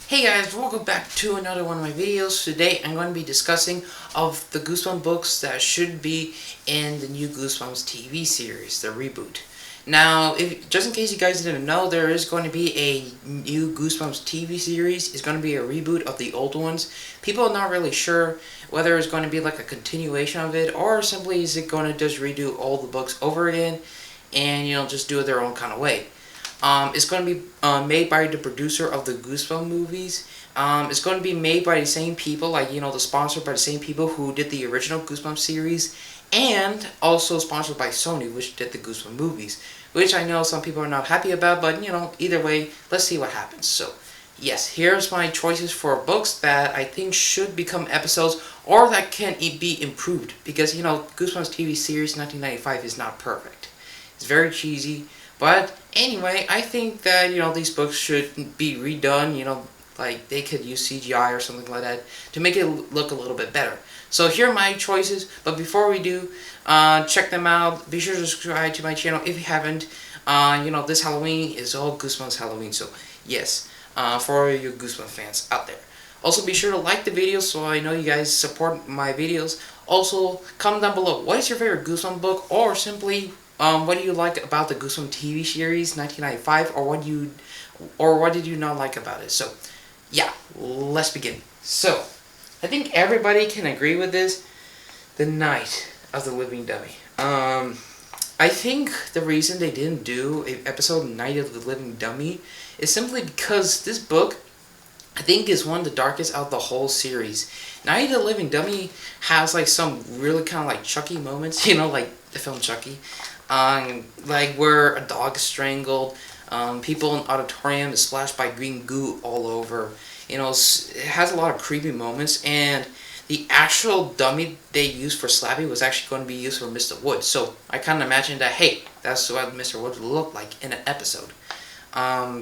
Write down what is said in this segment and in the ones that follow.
Hey guys, welcome back to another one of my videos. Today I'm going to be discussing of the Goosebumps books that should be in the new Goosebumps TV series, the Reboot. Now, just in case you guys didn't know, there is going to be a new Goosebumps TV series. It's going to be a reboot of the old ones. People are not really sure whether it's going to be like a continuation of it, or simply is it going to just redo all the books over again and, just do it their own kind of way. It's going to be made by the producer of the Goosebumps movies. It's going to be made by the same people, the sponsored by the same people who did the original Goosebumps series, and also sponsored by Sony, which did the Goosebumps movies, which I know some people are not happy about, but, either way, let's see what happens. So, yes, here's my choices for books that I think should become episodes, or that can be improved, because, Goosebumps TV series 1995 is not perfect. It's very cheesy. But anyway, I think that, these books should be redone, like they could use CGI or something like that to make it look a little bit better. So here are my choices, but before we do, check them out. Be sure to subscribe to my channel if you haven't. This Halloween is all Goosebumps Halloween, so yes, for all you Goosebumps fans out there. Also, be sure to like the video so I know you guys support my videos. Also, comment down below, what is your favorite Goosebumps book, or simply what do you like about the Goosebumps TV series 1995, or what did you not like about it? So, yeah, let's begin. So, I think everybody can agree with this. The Night of the Living Dummy. I think the reason they didn't do an episode Night of the Living Dummy is simply because this book, I think, is one of the darkest out of the whole series. Night of the Living Dummy has like some really kind of like Chucky moments, like the film Chucky. Like where a dog is strangled, people in auditorium is splashed by green goo all over. It has a lot of creepy moments, and the actual dummy they used for Slappy was actually going to be used for Mr. Wood. So I kind of imagined that, hey, that's what Mr. Wood would look like in an episode.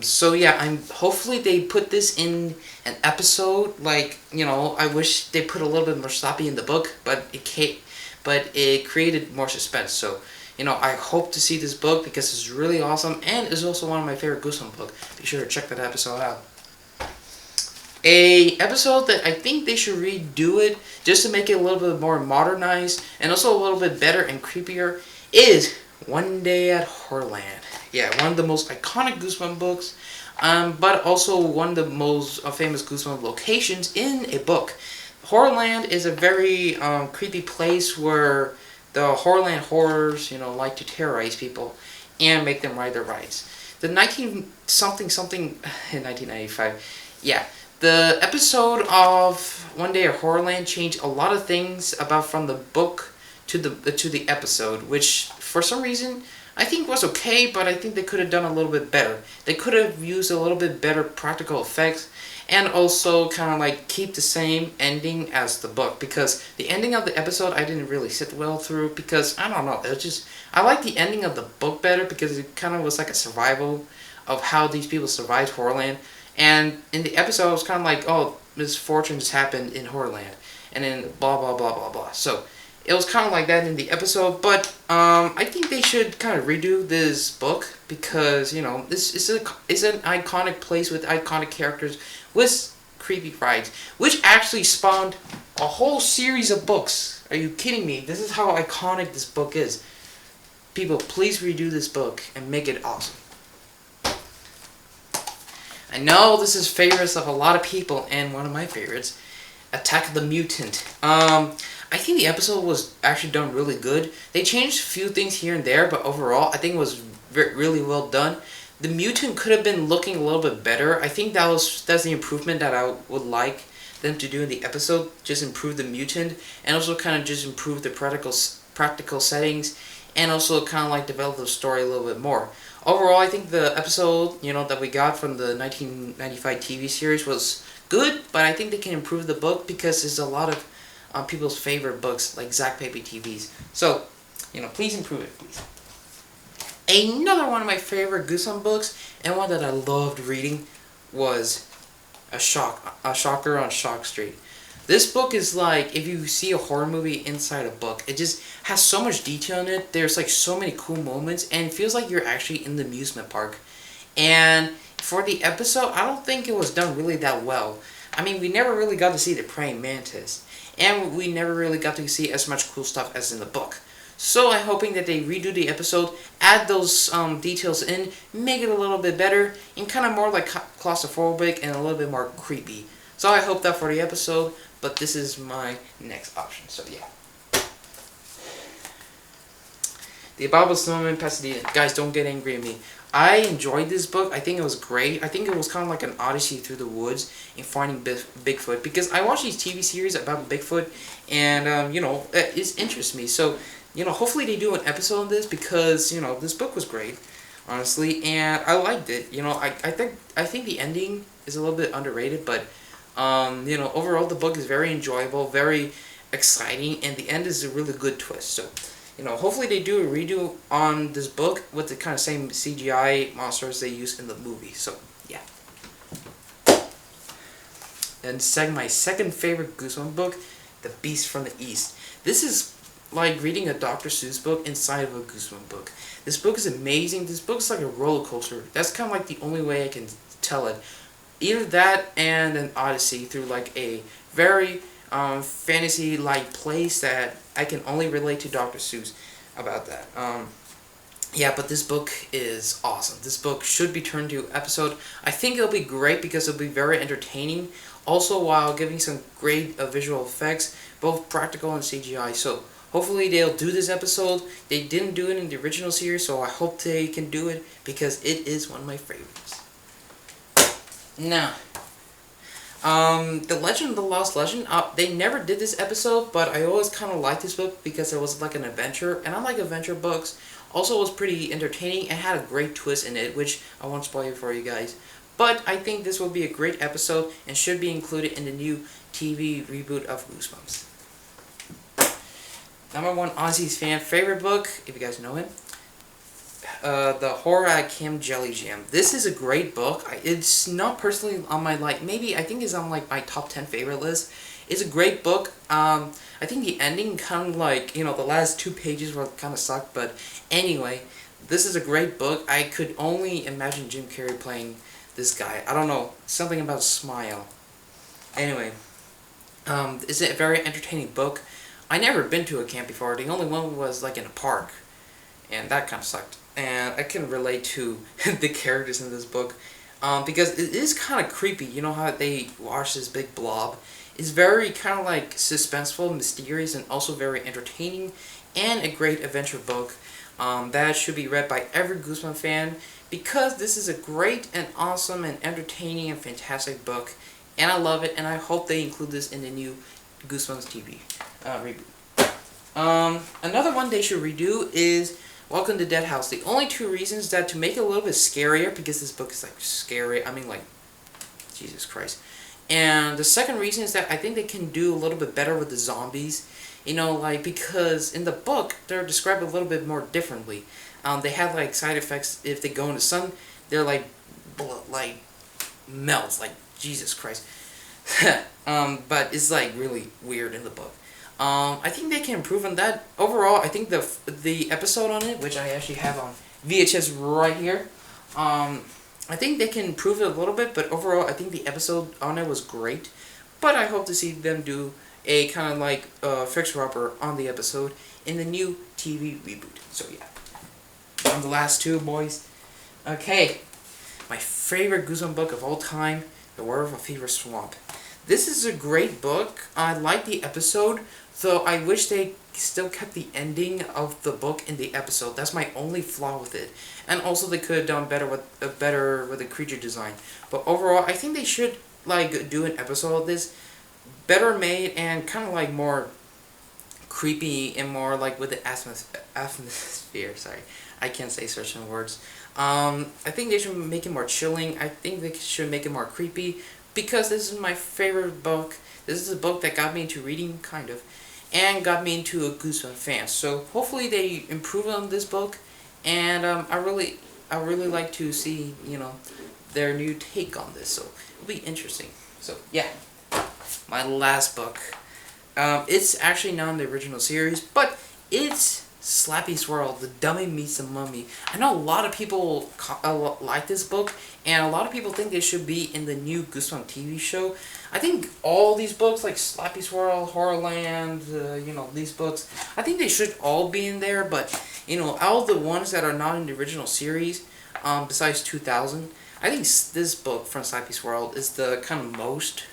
So yeah, hopefully they put this in an episode. Like, I wish they put a little bit more Slappy in the book, but it created more suspense. So, I hope to see this book because it's really awesome, and it's also one of my favorite Goosebumps books. Be sure to check that episode out. A episode that I think they should redo it just to make it a little bit more modernized and also a little bit better and creepier is One Day at Heartland. Yeah, one of the most iconic Goosebumps books, but also one of the most famous Goosebumps locations in a book. Heartland is a very creepy place where the Heartland horrors, like to terrorize people and make them ride their rides. The 19-something in 1995, yeah, the episode of One Day at Heartland changed a lot of things from the book to the episode, which for some reason I think was okay, but I think they could have done a little bit better. They could have used a little bit better practical effects, and also kind of like keep the same ending as the book, because the ending of the episode I didn't really sit well through, because I don't know, I like the ending of the book better because it kind of was like a survival of how these people survived Heartland, and in the episode it was kind of like, oh, misfortunes happened in Heartland, and then blah blah blah blah blah. So it was kind of like that in the episode, but I think they should kind of redo this book because, this is an iconic place with iconic characters with creepy rides, which actually spawned a whole series of books. Are you kidding me? This is how iconic this book is. People, please redo this book and make it awesome. I know this is favorites of a lot of people, and one of my favorites, Attack of the Mutant. I think the episode was actually done really good. They changed a few things here and there, but overall, I think it was really well done. The Mutant could have been looking a little bit better. I think that's the improvement that I would like them to do in the episode. Just improve the Mutant, and also kind of just improve the practical settings, and also kind of like develop the story a little bit more. Overall, I think the episode, that we got from the 1995 TV series was good, but I think they can improve the book because there's a lot of people's favorite books, like Zack Baby TVs. So, please improve it, please. Another one of my favorite Goosebumps books, and one that I loved reading, was A Shocker on Shock Street. This book is like, if you see a horror movie inside a book, it just has so much detail in it. There's like so many cool moments, and it feels like you're actually in the amusement park. And for the episode, I don't think it was done really that well. I mean, we never really got to see the praying mantis, and we never really got to see as much cool stuff as in the book. So I'm hoping that they redo the episode, add those details in, make it a little bit better, and kind of more like claustrophobic and a little bit more creepy. So I hope that for the episode, but this is my next option, so yeah. The Above Snowman, Pasadena. Guys, don't get angry at me. I enjoyed this book. I think it was great. I think it was kind of like an odyssey through the woods in finding Bigfoot. Because I watch these TV series about Bigfoot, and, you know, it interests me. So, you know, hopefully they do an episode on this because, you know, this book was great, honestly. And I liked it. You know, I think the ending is a little bit underrated, but, you know, overall the book is very enjoyable, very exciting, and the end is a really good twist. So, you know, hopefully they do a redo on this book with the kind of same CGI monsters they use in the movie. So, yeah. And my second favorite Goosebumps book, The Beast from the East. This is like reading a Dr. Seuss book inside of a Goosebumps book. This book is amazing. This book is like a roller coaster. That's kind of like the only way I can tell it. Either that and an odyssey through like a very fantasy-like place that I can only relate to Dr. Seuss about that. Yeah, but this book is awesome. This book should be turned to episode. I think it'll be great because it'll be very entertaining, also while giving some great visual effects, both practical and CGI. So hopefully they'll do this episode. They didn't do it in the original series, so I hope they can do it because it is one of my favorites. Now, The Legend of the Lost Legend, they never did this episode, but I always kind of liked this book because it was like an adventure, and I like adventure books. Also, it was pretty entertaining and had a great twist in it, which I won't spoil for you guys. But I think this will be a great episode and should be included in the new TV reboot of Goosebumps. Number 1, Ozzy's fan favorite book, if you guys know it. The Horror at Camp Jelly Jam. This is a great book. It's not personally on my maybe I think it's on like my top 10 favorite list. It's a great book. I think the ending kind of like, you know, the last 2 pages were kind of sucked, but anyway, this is a great book. I could only imagine Jim Carrey playing this guy. I don't know, something about a smile. Anyway, it's a very entertaining book. I never been to a camp before. The only one was like in a park, and that kind of sucked. And I can relate to the characters in this book because it is kind of creepy. You know how they watch this big blob? It's very kind of like suspenseful, mysterious, and also very entertaining, and a great adventure book that should be read by every Goosebumps fan because this is a great and awesome and entertaining and fantastic book, and I love it, and I hope they include this in the new Goosebumps TV reboot. Another one they should redo is Welcome to Dead House. The only 2 reasons that to make it a little bit scarier, because this book is like scary, I mean like, Jesus Christ. And the second reason is that I think they can do a little bit better with the zombies. You know, like, because in the book, they're described a little bit more differently. They have like side effects if they go in the sun, they're like melts, like, Jesus Christ. But it's like really weird in the book. I think they can improve on that. Overall, I think the episode on it, which I actually have on VHS right here, I think they can improve it a little bit, but overall, I think the episode on it was great. But I hope to see them do a kind of like fixer-upper on the episode in the new TV reboot. So yeah, on the last 2, boys. Okay, my favorite Goosebumps book of all time, The Werewolf of Fever Swamp. This is a great book. I like the episode, though I wish they still kept the ending of the book in the episode. That's my only flaw with it. And also they could have done better with the creature design. But overall, I think they should like do an episode of this, better made and kind of like more creepy and more like with the atmosphere. Sorry, I can't say certain words. I think they should make it more chilling. I think they should make it more creepy. Because this is my favorite book. This is a book that got me into reading, kind of, and got me into a Goosebumps fan. So hopefully they improve on this book, and I really like to see, you know, their new take on this. So it'll be interesting. So yeah, my last book. It's actually not in the original series, but it's Slappy Swirl, The Dummy Meets the Mummy. I know a lot of people like this book, and a lot of people think they should be in the new Goosebumps TV show. I think all these books, like Slappy Swirl, Heartland, these books, I think they should all be in there, but, all the ones that are not in the original series, besides 2000, I think this book from Slappy Swirl is the kind of most,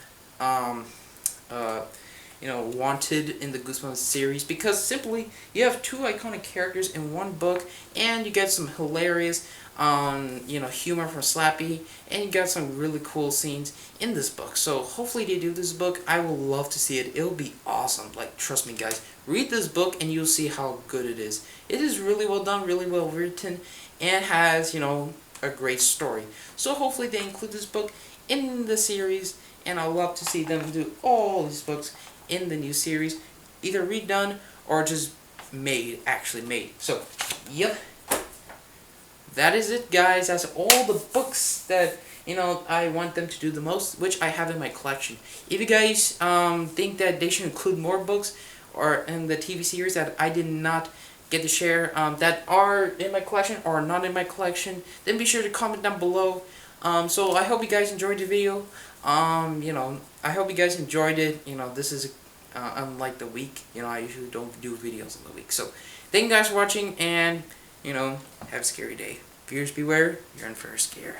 wanted in the Goosebumps series, because simply you have two iconic characters in one book, and you get some hilarious humor from Slappy, and you got some really cool scenes in this book. So hopefully they do this book. I will love to see it. It'll be awesome. Like, trust me guys, read this book and you'll see how good it is. It is really well done, really well written, and has, a great story. So hopefully they include this book in the series, and I'd love to see them do all these books in the new series, either redone or just actually made. So, yep. That is it, guys. That's all the books that, I want them to do the most, which I have in my collection. If you guys think that they should include more books or in the TV series that I did not get to share, that are in my collection or not in my collection, then be sure to comment down below. So I hope you guys enjoyed the video. I hope you guys enjoyed it. This is unlike the week. I usually don't do videos on the week. So thank you guys for watching, and have a scary day. Fears beware, you're in for a scare.